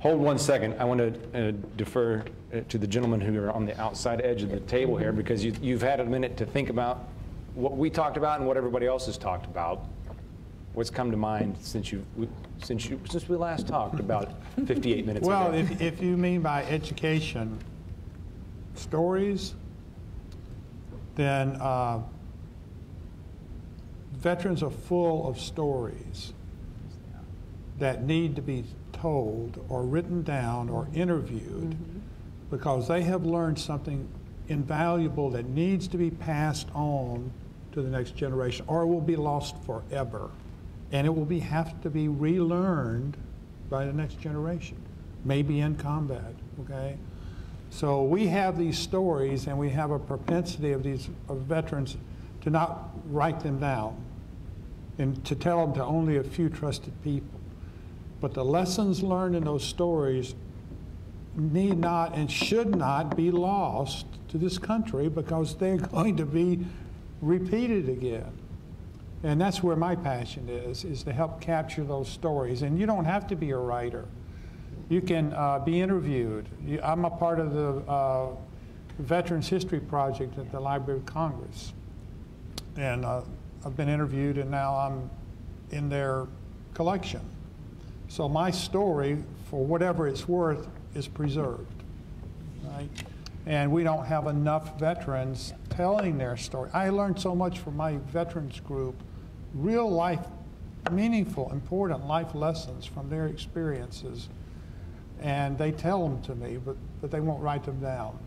Hold one second. I want to defer to the gentlemen who are on the outside edge of the table here, because you've had a minute to think about what we talked about and what everybody else has talked about. What's come to mind since we last talked about 58 minutes ago? Well, if you mean by education, stories, then veterans are full of stories that need to be told or written down or interviewed, because they have learned something invaluable that needs to be passed on to the next generation, or it will be lost forever. And it will have to be relearned by the next generation, maybe in combat, okay? So we have these stories, and we have a propensity of veterans to not write them down and to tell them to only a few trusted people. But the lessons learned in those stories need not and should not be lost to this country, because they're going to be repeated again. And that's where my passion is to help capture those stories. And you don't have to be a writer. You can be interviewed. I'm a part of the Veterans History Project at the Library of Congress. And I've been interviewed, and now I'm in their collection. So my story, for whatever it's worth, is preserved, right? And we don't have enough veterans telling their story. I learned so much from my veterans group, real life, meaningful, important life lessons from their experiences. And they tell them to me, but they won't write them down.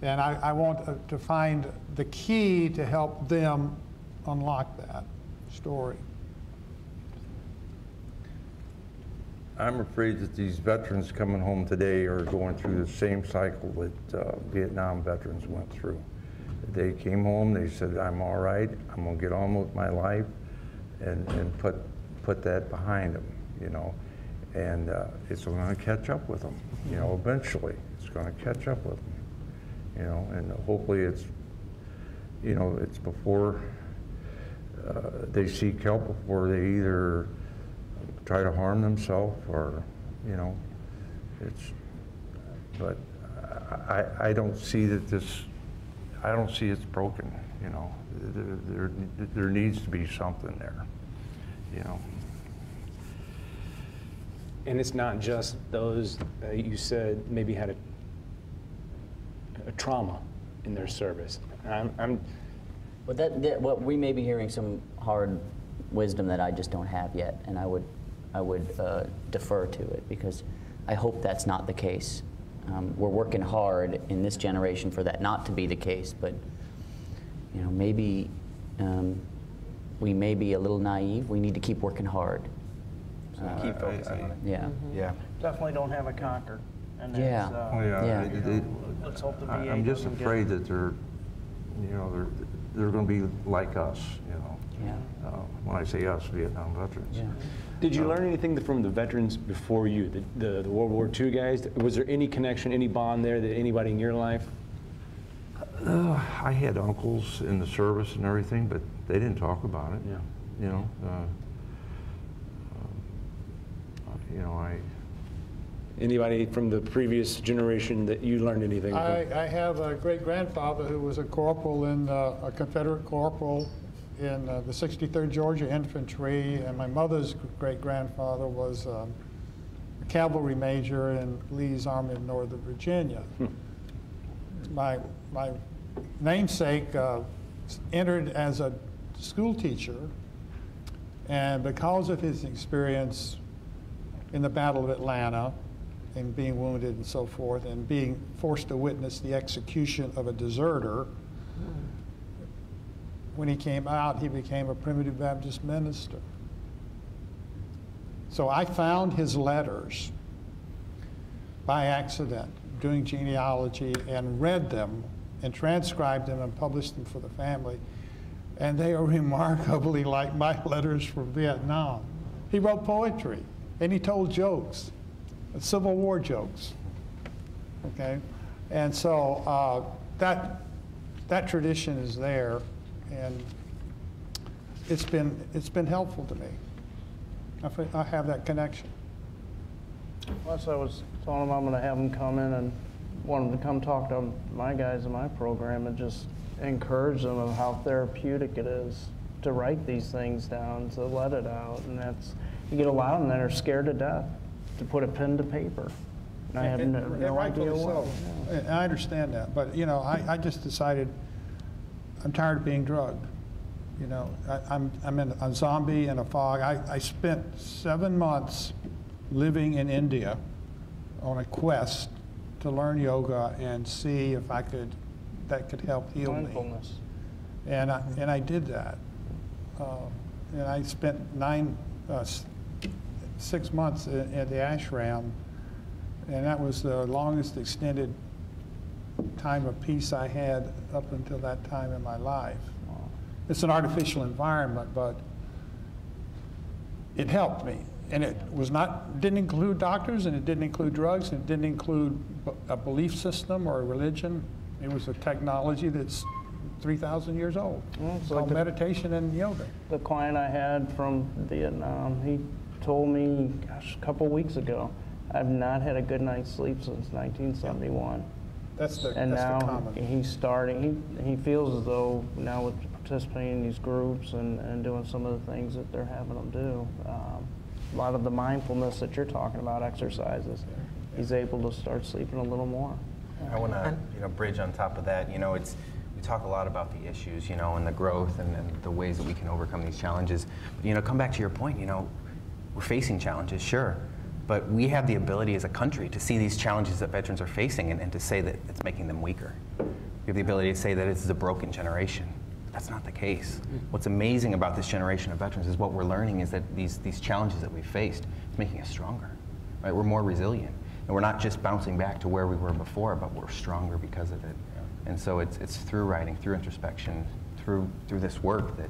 And I want to find the key to help them unlock that story. I'm afraid that these veterans coming home today are going through the same cycle that Vietnam veterans went through. They came home, they said, I'm all right, I'm gonna get on with my life, and put that behind them, you know. And it's gonna catch up with them, you know, eventually. It's gonna catch up with them, you know, and hopefully it's, you know, it's before they seek help, before they either try to harm themselves, or, you know, but I don't see that I don't see it's broken, you know. There needs to be something there, you know. And it's not just those you said maybe had a trauma in their service. Well, what we may be hearing some hard wisdom that I just don't have yet, and I would defer to it, because I hope that's not the case. We're working hard in this generation for that not to be the case, but you know, maybe we may be a little naive. We need to keep working hard. Keep focusing on it. Yeah. Yeah. Definitely don't have a conquer. And Yeah. that's, let's hope the VA I'm just doesn't afraid that they're, you know, they're going to be like us, you know. Yeah. When I say us, Vietnam veterans. Yeah. Did you learn anything from the veterans before you, the World War II guys? Was there any connection, any bond there that anybody in your life? I had uncles in the service and everything, but they didn't talk about it. Yeah. You know, Anybody from the previous generation that you learned anything from? I have a great-grandfather who was a corporal a Confederate corporal in the 63rd Georgia Infantry, and my mother's great-grandfather was a cavalry major in Lee's Army of Northern Virginia. My namesake entered as a school teacher, and because of his experience in the Battle of Atlanta and being wounded and so forth, and being forced to witness the execution of a deserter, when he came out, he became a Primitive Baptist minister. So I found his letters by accident doing genealogy, and read them and transcribed them and published them for the family. And they are remarkably like my letters from Vietnam. He wrote poetry, and he told jokes, Civil War jokes, okay? And so that tradition is there, and it's been helpful to me. I have that connection. Plus, I was telling him I'm gonna have him come in and want him to come talk to my guys in my program and just encourage them of how therapeutic it is to write these things down, to let it out. And that's, you get a lot of them that are scared to death to put a pen to paper. And I have no idea rightfully why. so. And I understand that, but, you know, I just decided I'm tired of being drugged. You know, I'm in a zombie in a fog. I spent 7 months living in India on a quest to learn yoga and see if that could help heal me. Mindfulness. And I did that. And I spent 6 months at the ashram, and that was the longest extended time of peace I had up until that time in my life. It's an artificial environment, but it helped me. And it didn't include doctors, and it didn't include drugs, and it didn't include a belief system or a religion. It was a technology that's 3,000 years old. It's called meditation and yoga. The client I had from Vietnam, he told me, gosh, a couple weeks ago, I've not had a good night's sleep since 1971. That's the now common. He's starting, he feels as though now with participating in these groups and doing some of the things that they're having them do, a lot of the mindfulness that you're talking about, exercises, he's able to start sleeping a little more. I want to, bridge on top of that. We talk a lot about the issues, and the growth and the ways that we can overcome these challenges. But, come back to your point, we're facing challenges, sure, but we have the ability as a country to see these challenges that veterans are facing and to say that it's making them weaker. We have the ability to say that this is a broken generation. That's not the case. What's amazing about this generation of veterans is what we're learning is that these challenges that we've faced is making us stronger, right? We're more resilient. And we're not just bouncing back to where we were before, but we're stronger because of it. And so it's through writing, through introspection, through this work that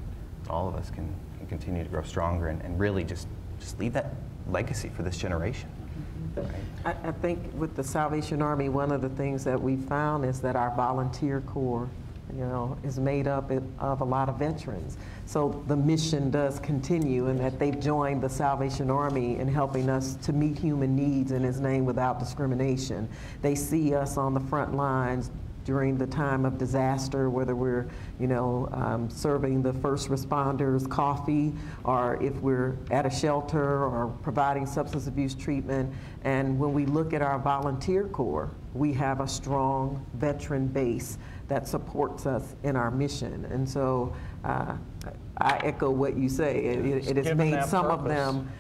all of us can continue to grow stronger and really just leave that legacy for this generation. Right? I think with the Salvation Army, one of the things that we found is that our volunteer corps, is made up of a lot of veterans. So the mission does continue, and that they've joined the Salvation Army in helping us to meet human needs in His name without discrimination. They see us on the front lines during the time of disaster, whether we're, serving the first responders coffee, or if we're at a shelter or providing substance abuse treatment. And when we look at our volunteer corps, we have a strong veteran base that supports us in our mission. And so I echo what you say. It has made some of them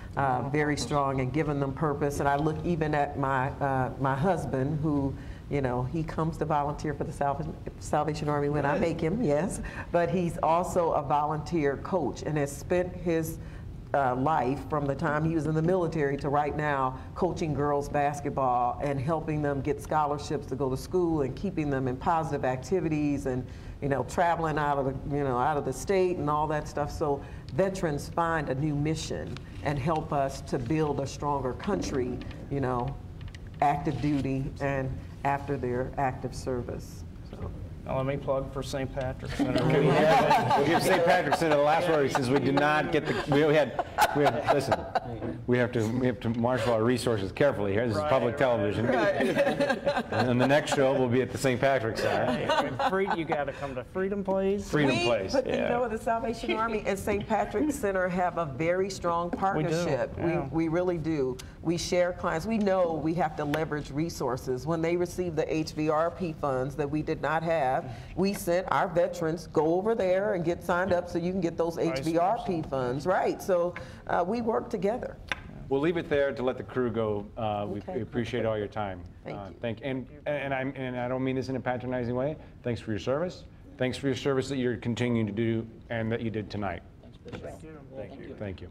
very strong and given them purpose. And I look even at my husband, who, he comes to volunteer for the Salvation Army when I make him, yes. But he's also a volunteer coach and has spent his life from the time he was in the military to right now coaching girls basketball and helping them get scholarships to go to school and keeping them in positive activities and traveling out of the state and all that stuff. So veterans find a new mission and help us to build a stronger country, active duty and after their active service. So. Now let me plug for St. Patrick's Center. We'll give St. Patrick's Center the last word, since we did not get listen, we have to marshal our resources carefully here. This is public television. And the next show will be at the St. Patrick's Center. You got to come to Freedom Place. Freedom Place. But the Salvation Army and St. Patrick's Center have a very strong partnership. We really do. We share clients. We know we have to leverage resources. When they receive the HVRP funds that we did not have, we sent our veterans, go over there and get signed up so you can get those HVRP funds, right? So we work together. We'll leave it there to let the crew go. Okay. We appreciate all your time. Thank you. And I don't mean this in a patronizing way. Thanks for your service. Thanks for your service that you're continuing to do and that you did tonight. Thank you. Thank you.